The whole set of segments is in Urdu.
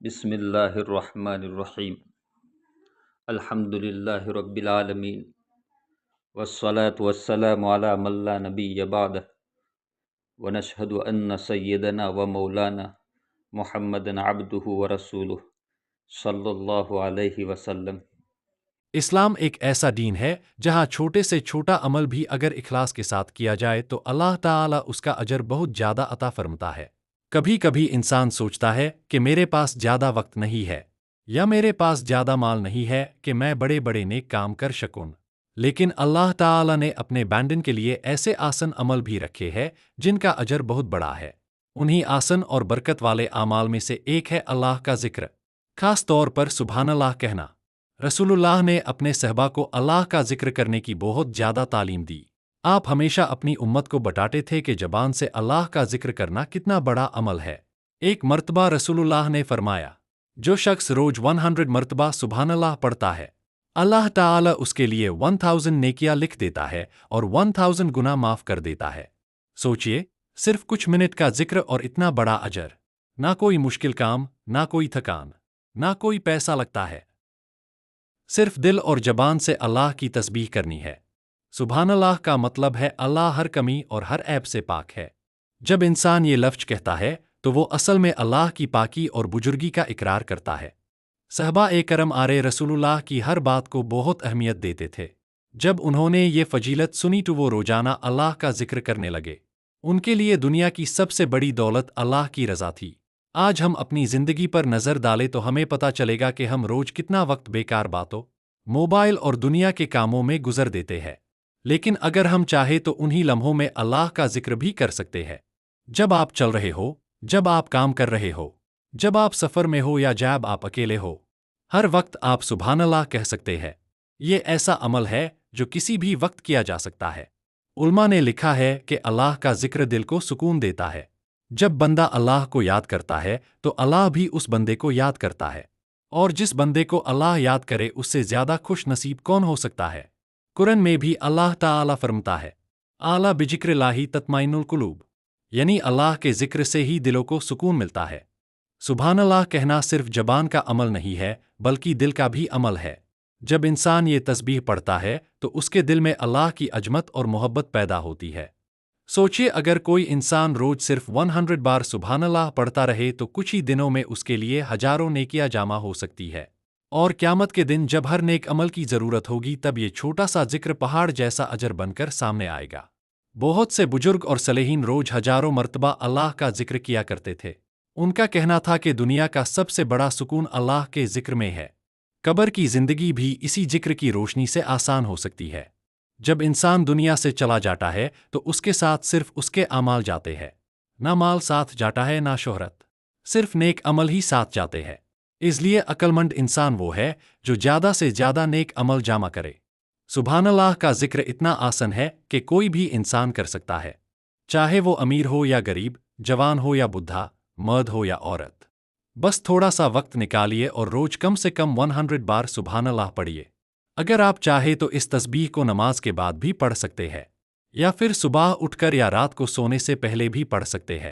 بسم اللہ الرحمن الرحیم الحمد للہ رب العالمین والصلاة والسلام علی من لا نبی بعدہ ونشہد ان سیدنا و مولانا محمد عبدہ ورسولہ صلی اللہ علیہ وسلم۔ اسلام ایک ایسا دین ہے جہاں چھوٹے سے چھوٹا عمل بھی اگر اخلاص کے ساتھ کیا جائے تو اللہ تعالیٰ اس کا اجر بہت زیادہ عطا فرماتا ہے۔ کبھی کبھی انسان سوچتا ہے کہ میرے پاس زیادہ وقت نہیں ہے یا میرے پاس زیادہ مال نہیں ہے کہ میں بڑے بڑے نیک کام کر سکوں، لیکن اللہ تعالیٰ نے اپنے بندوں کے لیے ایسے آسان عمل بھی رکھے ہیں جن کا اجر بہت بڑا ہے۔ انہی آسان اور برکت والے اعمال میں سے ایک ہے اللہ کا ذکر، خاص طور پر سبحان اللہ کہنا۔ رسول اللہ نے اپنے صحابہ کو اللہ کا ذکر کرنے کی بہت زیادہ تعلیم دی۔ آپ ہمیشہ اپنی امت کو بتاتے تھے کہ زبان سے اللہ کا ذکر کرنا کتنا بڑا عمل ہے۔ ایک مرتبہ رسول اللہ نے فرمایا، جو شخص روز 100 مرتبہ سبحان اللہ پڑھتا ہے، اللہ تعالیٰ اس کے لیے 1000 نیکیاں لکھ دیتا ہے اور 1000 گناہ معاف کر دیتا ہے۔ سوچئے، صرف کچھ منٹ کا ذکر اور اتنا بڑا اجر، نہ کوئی مشکل کام، نہ کوئی تھکان، نہ کوئی پیسہ لگتا ہے، صرف دل اور زبان سے اللہ کی تسبیح کرنی ہے۔ سبحان اللہ کا مطلب ہے اللہ ہر کمی اور ہر عیب سے پاک ہے۔ جب انسان یہ لفظ کہتا ہے تو وہ اصل میں اللہ کی پاکی اور بزرگی کا اقرار کرتا ہے۔ صحابہ کرام رسول اللہ کی ہر بات کو بہت اہمیت دیتے تھے۔ جب انہوں نے یہ فضیلت سنی تو وہ روزانہ اللہ کا ذکر کرنے لگے۔ ان کے لیے دنیا کی سب سے بڑی دولت اللہ کی رضا تھی۔ آج ہم اپنی زندگی پر نظر ڈالیں تو ہمیں پتہ چلے گا کہ ہم روز کتنا وقت بیکار باتوں، موبائل اور دنیا کے کاموں میں گزر دیتے ہیں۔ لیکن اگر ہم چاہیں تو انہی لمحوں میں اللہ کا ذکر بھی کر سکتے ہیں۔ جب آپ چل رہے ہو، جب آپ کام کر رہے ہو، جب آپ سفر میں ہو یا جب آپ اکیلے ہو، ہر وقت آپ سبحان اللہ کہہ سکتے ہیں۔ یہ ایسا عمل ہے جو کسی بھی وقت کیا جا سکتا ہے۔ علماء نے لکھا ہے کہ اللہ کا ذکر دل کو سکون دیتا ہے۔ جب بندہ اللہ کو یاد کرتا ہے تو اللہ بھی اس بندے کو یاد کرتا ہے، اور جس بندے کو اللہ یاد کرے اس سے زیادہ خوش نصیب کون ہو سکتا ہے؟ قرآن میں بھی اللہ تعالیٰ فرماتا ہے، اعلیٰ بذکر اللہ تطمئن القلوب، یعنی اللہ کے ذکر سے ہی دلوں کو سکون ملتا ہے۔ سبحان اللہ کہنا صرف زبان کا عمل نہیں ہے بلکہ دل کا بھی عمل ہے۔ جب انسان یہ تسبیح پڑھتا ہے تو اس کے دل میں اللہ کی عظمت اور محبت پیدا ہوتی ہے۔ سوچئے، اگر کوئی انسان روز صرف 100 بار سبحان اللہ پڑھتا رہے تو کچھ ہی دنوں میں اس کے لیے ہزاروں نیکیاں جمع ہو سکتی ہے، اور قیامت کے دن جب ہر نیک عمل کی ضرورت ہوگی تب یہ چھوٹا سا ذکر پہاڑ جیسا اجر بن کر سامنے آئے گا۔ بہت سے بزرگ اور صالحین روز ہزاروں مرتبہ اللہ کا ذکر کیا کرتے تھے۔ ان کا کہنا تھا کہ دنیا کا سب سے بڑا سکون اللہ کے ذکر میں ہے۔ قبر کی زندگی بھی اسی ذکر کی روشنی سے آسان ہو سکتی ہے۔ جب انسان دنیا سے چلا جاتا ہے تو اس کے ساتھ صرف اس کے اعمال جاتے ہیں، نہ مال ساتھ جاتا ہے نہ شہرت، صرف نیک عمل ہی ساتھ جاتے ہیں۔ اس لیے عقل مند انسان وہ ہے جو زیادہ سے زیادہ نیک عمل جمع کرے۔ سبحان اللہ کا ذکر اتنا آسان ہے کہ کوئی بھی انسان کر سکتا ہے، چاہے وہ امیر ہو یا غریب، جوان ہو یا بوڑھا، مرد ہو یا عورت۔ بس تھوڑا سا وقت نکالیے اور روز کم سے کم 100 بار سبحان اللہ پڑھیے۔ اگر آپ چاہیں تو اس تسبیح کو نماز کے بعد بھی پڑھ سکتے ہیں، یا پھر صبح اٹھ کر یا رات کو سونے سے پہلے بھی پڑھ سکتے ہیں۔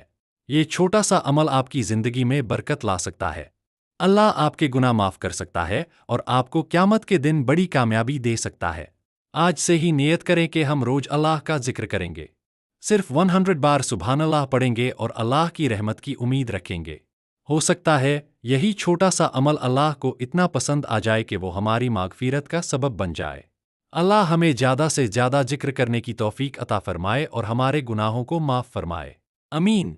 یہ چھوٹا سا عمل آپ کی زندگی میں برکت لا سکتا ہے۔ اللہ آپ کے گناہ معاف کر سکتا ہے اور آپ کو قیامت کے دن بڑی کامیابی دے سکتا ہے۔ آج سے ہی نیت کریں کہ ہم روز اللہ کا ذکر کریں گے، صرف 100 بار سبحان اللہ پڑھیں گے اور اللہ کی رحمت کی امید رکھیں گے۔ ہو سکتا ہے یہی چھوٹا سا عمل اللہ کو اتنا پسند آ جائے کہ وہ ہماری مغفرت کا سبب بن جائے۔ اللہ ہمیں زیادہ سے زیادہ ذکر کرنے کی توفیق عطا فرمائے اور ہمارے گناہوں کو معاف فرمائے۔ آمین۔